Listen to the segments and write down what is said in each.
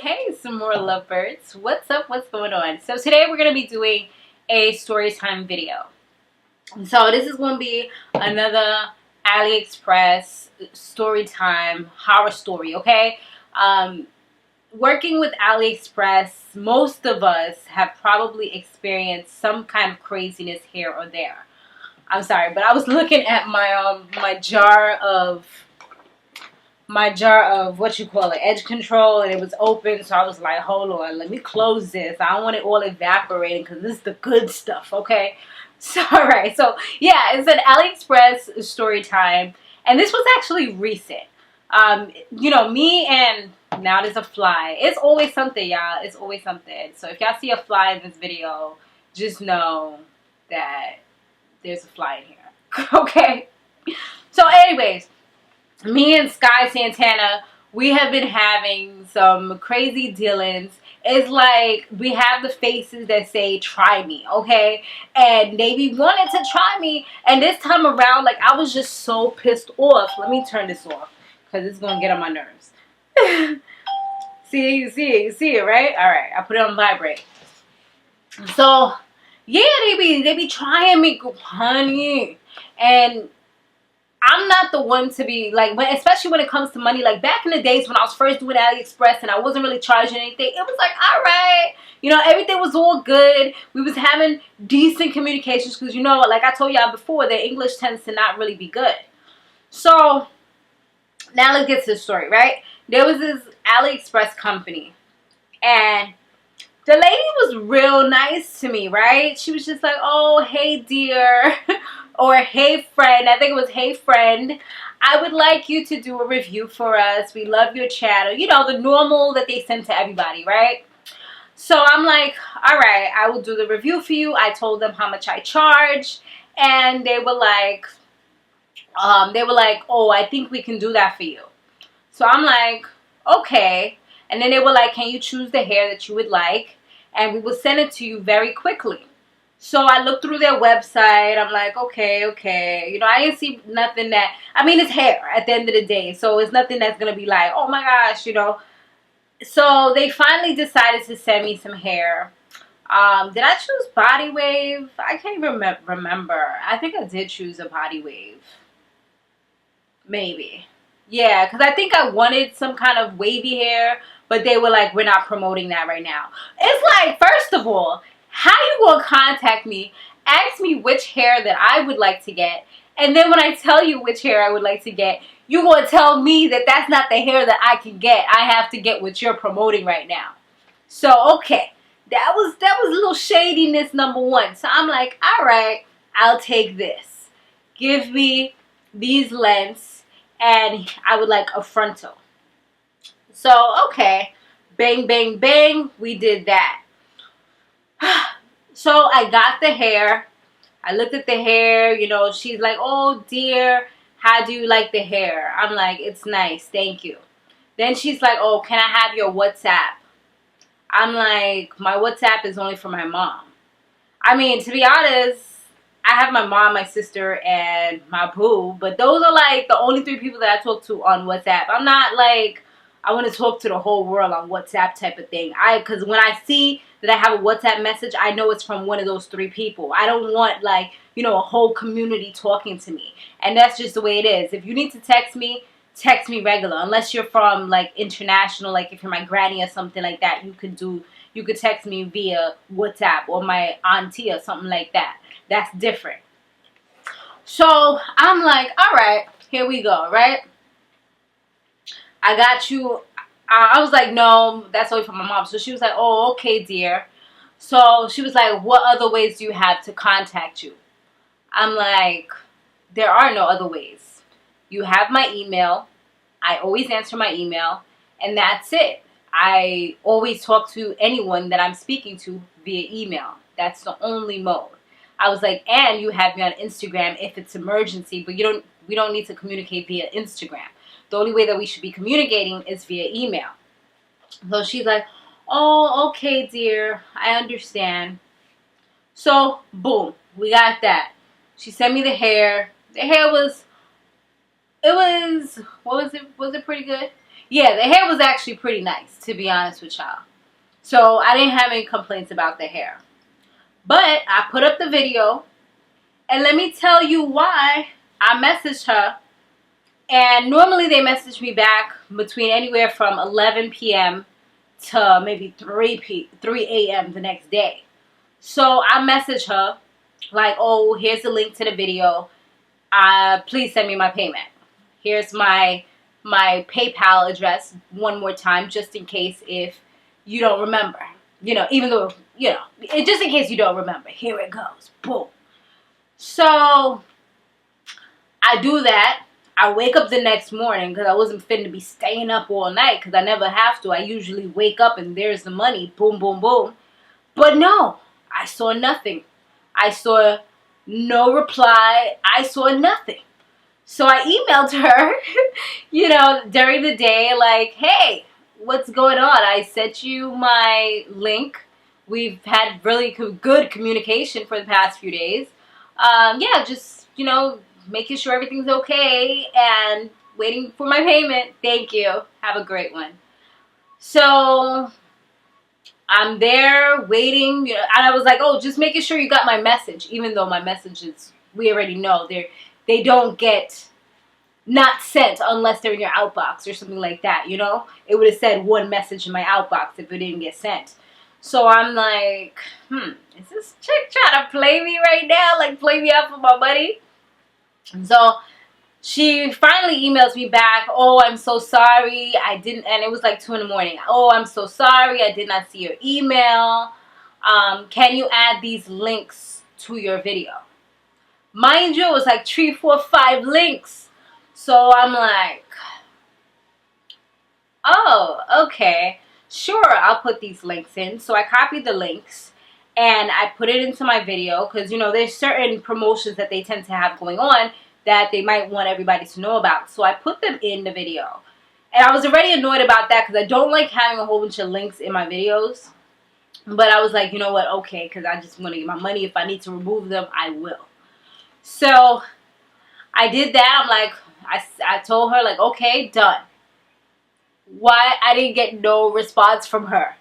Hey, Samore lovebirds. What's up? What's going on? So today we're going to be doing a story time video. So this is going to be another Aliexpress story time horror story, okay? Working with Aliexpress, most of us have probably experienced some kind of craziness here or there. I'm sorry, but I was looking at my jar of what you call it, edge control, and it was open, so I was like, hold on, let me close this. I don't want it all evaporating because this is the good stuff, okay? So alright, so yeah, it's an Aliexpress story time, and this was actually recent. You know, me and now there's a fly. It's always something, y'all. It's always something. So if y'all see a fly in this video, just know that there's a fly in here. Okay? So anyways, me and Sky Santana, we have been having some crazy dealings. It's like we have the faces that say try me, okay? And they be wanting to try me, and this time around, like, I was just so pissed off. Let me turn this off because it's gonna get on my nerves. You see it, right? All right, I put it on vibrate. So yeah, they be trying me, honey, and I'm not the one to be like, especially when it comes to money. Like back in the days when I was first doing Aliexpress and I wasn't really charging anything, it was like, all right, you know, everything was all good. We was having decent communications because, you know, like I told y'all before, their English tends to not really be good. So now let's get to the story, right? There was this Aliexpress company, and the lady was real nice to me, right? She was just like, oh, hey, dear. Or, hey, friend. I think it was, hey, friend. I would like you to do a review for us. We love your channel. You know, the normal that they send to everybody, right? So I'm like, all right, I will do the review for you. I told them how much I charge. And they were like, oh, I think we can do that for you. So I'm like, okay. And then they were like, can you choose the hair that you would like? And we will send it to you very quickly. So I looked through their website. I'm like, okay. You know, I didn't see nothing that, I mean, it's hair at the end of the day. So it's nothing that's going to be like, oh my gosh, you know. So they finally decided to send me some hair. Did I choose body wave? I can't even remember. I think I did choose a body wave. Maybe. Yeah, because I think I wanted some kind of wavy hair, but they were like, we're not promoting that right now. It's like, first of all, how you gonna contact me, ask me which hair that I would like to get, and then when I tell you which hair I would like to get, you gonna tell me that that's not the hair that I can get. I have to get what you're promoting right now. So, okay, that was a little shadiness, number one. So I'm like, all right, I'll take this. Give me these lengths, and I would like a frontal. So, okay, bang, bang, bang, we did that. So I got the hair. I looked at the hair, you know, she's like, oh dear, how do you like the hair? I'm like, it's nice, thank you. Then she's like, oh, can I have your WhatsApp? I'm like, my WhatsApp is only for my mom. I mean, to be honest, I have my mom, my sister, and my boo, but those are like the only three people that I talk to on WhatsApp. I'm not like, I want to talk to the whole world on WhatsApp type of thing. Because when I see that I have a WhatsApp message, I know it's from one of those three people. I don't want, like, you know, a whole community talking to me. And that's just the way it is. If you need to text me regular. Unless you're from, like, international, like if you're my granny or something like that, you could text me via WhatsApp, or my auntie or something like that. That's different. So I'm like, all right, here we go, right? I got you. I was like, no, that's only for my mom. So she was like, oh, okay, dear. So she was like, what other ways do you have to contact you? I'm like, there are no other ways. You have my email. I always answer my email. And that's it. I always talk to anyone that I'm speaking to via email. That's the only mode. I was like, and you have me on Instagram if it's emergency, but we don't need to communicate via Instagram. The only way that we should be communicating is via email. So she's like, oh, okay, dear. I understand. So, boom. We got that. She sent me the hair. The hair was, what was it? Was it pretty good? Yeah, the hair was actually pretty nice, to be honest with y'all. So I didn't have any complaints about the hair. But I put up the video, and let me tell you why I messaged her. And normally they message me back between anywhere from 11 p.m. to maybe 3 a.m. the next day. So I messaged her like, oh, here's the link to the video. Please send me my payment. Here's my PayPal address one more time, just in case if you don't remember. You know, even though, you know, just in case you don't remember. Here it goes. Boom. So I do that. I wake up the next morning because I wasn't finna to be staying up all night because I never have to. I usually wake up and there's the money. Boom, boom, boom. But no, I saw nothing. I saw no reply. I saw nothing. So I emailed her, you know, during the day, like, hey, what's going on? I sent you my link. We've had really good communication for the past few days. Yeah, just, you know, making sure everything's okay and waiting for my payment. Thank you. Have a great one. So I'm there waiting, you know, and I was like, oh, just making sure you got my message, even though my messages, we already know they don't get not sent unless they're in your outbox or something like that, you know? It would have said one message in my outbox if it didn't get sent. So I'm like, is this chick trying to play me right now? Like, play me out for my money? And so she finally emails me back, oh, I'm so sorry, I didn't, and it was like 2 in the morning. Oh, I'm so sorry, I did not see your email. Can you add these links to your video? Mind you, it was like 3, 4, 5 links. So I'm like, oh, okay, sure, I'll put these links in. So I copied the links and I put it into my video because, you know, there's certain promotions that they tend to have going on that they might want everybody to know about. So I put them in the video. And I was already annoyed about that because I don't like having a whole bunch of links in my videos. But I was like, you know what, okay, because I just want to get my money. If I need to remove them, I will. So I did that. I'm like, I told her, like, okay, done. Why I didn't get no response from her.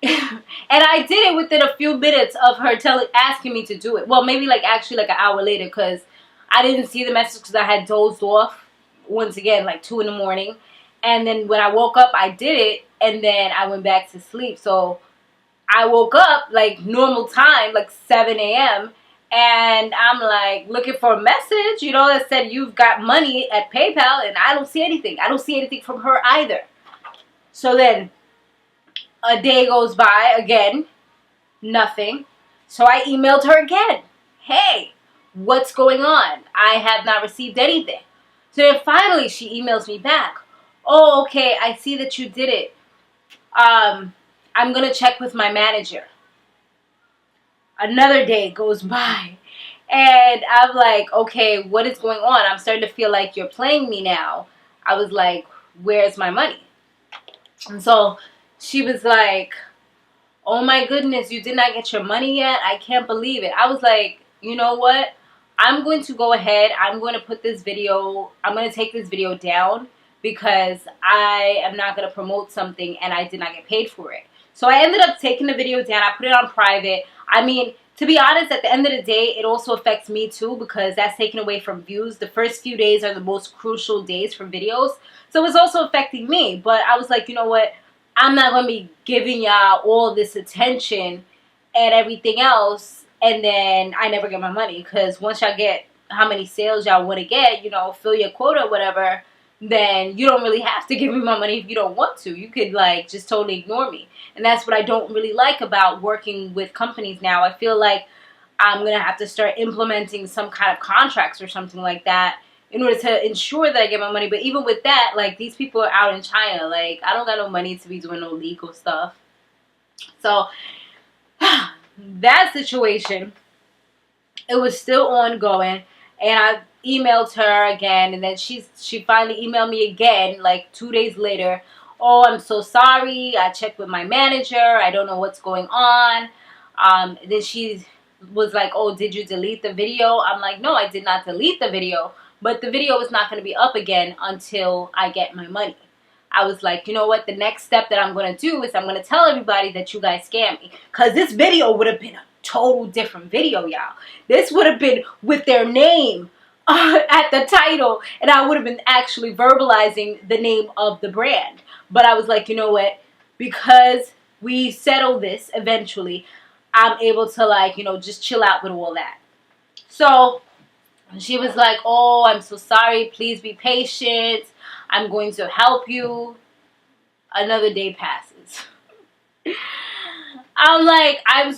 And I did it within a few minutes of her asking me to do it. Well, maybe like actually like an hour later because I didn't see the message because I had dozed off. Once again, like 2 in the morning. And then when I woke up, I did it. And then I went back to sleep. So I woke up like normal time, like 7 a.m. And I'm like looking for a message, you know, that said you've got money at PayPal. And I don't see anything. I don't see anything from her either. So then a day goes by again. Nothing. So I emailed her again. Hey, what's going on? I have not received anything. So then finally she emails me back. Oh, okay, I see that you did it. I'm going to check with my manager. Another day goes by. And I'm like, okay, what is going on? I'm starting to feel like you're playing me now. I was like, where's my money? And so she was like, oh my goodness, you did not get your money yet? I can't believe it. I was like, you know what? I'm going to go ahead. I'm going to put this video, I'm going to take this video down because I am not going to promote something and I did not get paid for it. So I ended up taking the video down. I put it on private. I mean, to be honest, at the end of the day, it also affects me too because that's taken away from views. The first few days are the most crucial days for videos. So it's also affecting me. But I was like, you know what? I'm not going to be giving y'all all this attention and everything else, and then I never get my money. Because once y'all get how many sales y'all want to get, you know, fill your quota or whatever, then you don't really have to give me my money if you don't want to. You could, like, just totally ignore me. And that's what I don't really like about working with companies now. I feel like I'm going to have to start implementing some kind of contracts or something like that in order to ensure that I get my money. But even with that, like, these people are out in China. Like, I don't got no money to be doing no legal stuff. So, that situation, it was still ongoing. And I emailed her again. And then she finally emailed me again, like, 2 days later. Oh, I'm so sorry. I checked with my manager. I don't know what's going on. Then she was like, oh, did you delete the video? I'm like, no, I did not delete the video. But the video is not going to be up again until I get my money. I was like, you know what? The next step that I'm going to do is I'm going to tell everybody that you guys scammed me. Because this video would have been a total different video, y'all. This would have been with their name at the title. And I would have been actually verbalizing the name of the brand. But I was like, you know what? Because we settle this eventually, I'm able to, like, you know, just chill out with all that. So she was like, oh, I'm so sorry. Please be patient. I'm going to help you. Another day passes. I'm like, I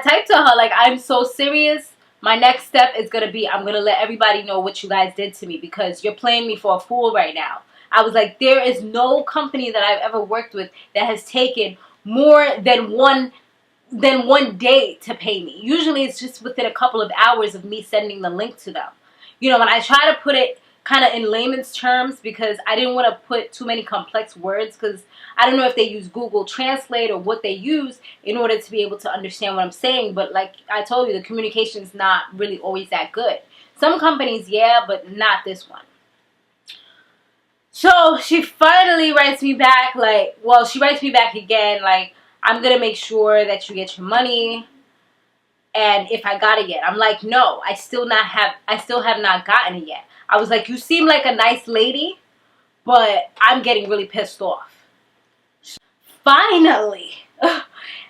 typed to her, like, I'm so serious. My next step is going to be, I'm going to let everybody know what you guys did to me because you're playing me for a fool right now. I was like, there is no company that I've ever worked with that has taken more than one day to pay me. Usually it's just within a couple of hours of me sending the link to them. You know, and I try to put it kind of in layman's terms because I didn't want to put too many complex words because I don't know if they use Google Translate or what they use in order to be able to understand what I'm saying. But like I told you, the communication is not really always that good. Some companies, yeah, but not this one. So she finally writes me back, like, well, she writes me back again, like, I'm going to make sure that you get your money. And if I got it yet, I'm like, no, I still have not gotten it yet. I was like, you seem like a nice lady, but I'm getting really pissed off. Finally,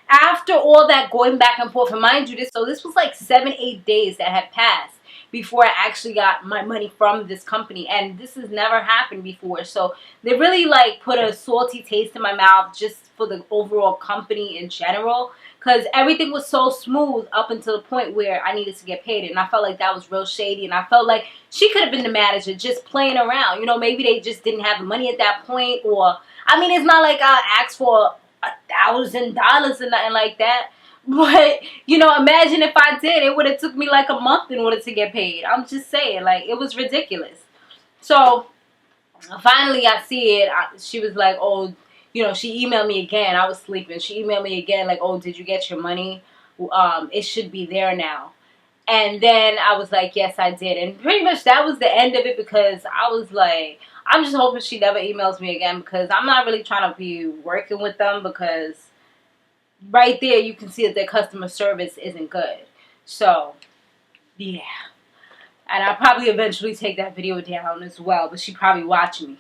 after all that going back and forth, and mind you, this was like 7-8 days that had passed before I actually got my money from this company, and this has never happened before. So they really like put a salty taste in my mouth just for the overall company in general, because everything was so smooth up until the point where I needed to get paid, and I felt like that was real shady, and I felt like she could have been the manager just playing around. You know, maybe they just didn't have the money at that point, or I mean, it's not like I asked for $1,000 and nothing like that. But, you know, imagine if I did. It would have took me like a month in order to get paid. I'm just saying, like, it was ridiculous. So, finally, I see it. She was like, oh, you know, she emailed me again. I was sleeping. She emailed me again, like, oh, did you get your money? It should be there now. And then I was like, yes, I did. And pretty much that was the end of it because I was like, I'm just hoping she never emails me again because I'm not really trying to be working with them because right there you can see that their customer service isn't good. So, yeah. And I'll probably eventually take that video down as well, but she probably watching me.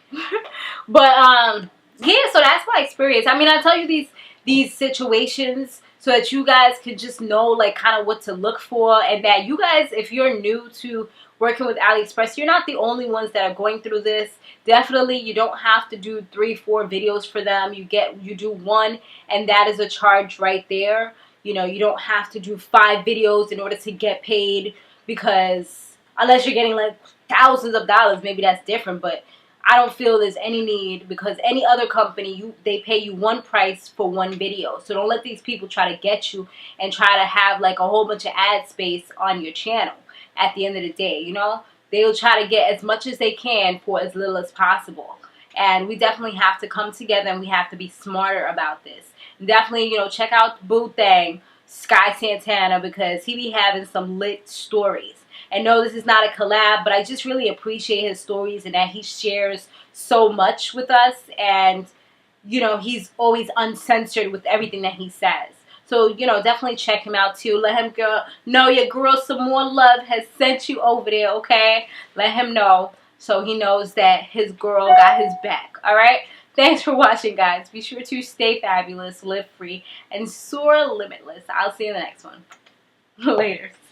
But, yeah, so that's my experience. I mean, I tell you these situations so that you guys can just know, like, kind of what to look for, and that you guys, if you're new to working with AliExpress, you're not the only ones that are going through this. Definitely, you don't have to do 3-4 videos for them. You do one, and that is a charge right there. You know, you don't have to do 5 videos in order to get paid, because unless you're getting like thousands of dollars, maybe that's different, but I don't feel there's any need because any other company, they pay you one price for one video. So don't let these people try to get you and try to have like a whole bunch of ad space on your channel at the end of the day, you know? They'll try to get as much as they can for as little as possible. And we definitely have to come together and we have to be smarter about this. Definitely, you know, check out Boo Thang, Sky Santana, because he be having some lit stories. And no, this is not a collab, but I just really appreciate his stories and that he shares so much with us. And, you know, he's always uncensored with everything that he says. So, you know, definitely check him out too. Let him know your girl Samore Love has sent you over there, okay? Let him know so he knows that his girl got his back, all right? Thanks for watching, guys. Be sure to stay fabulous, live free, and soar limitless. I'll see you in the next one. Later.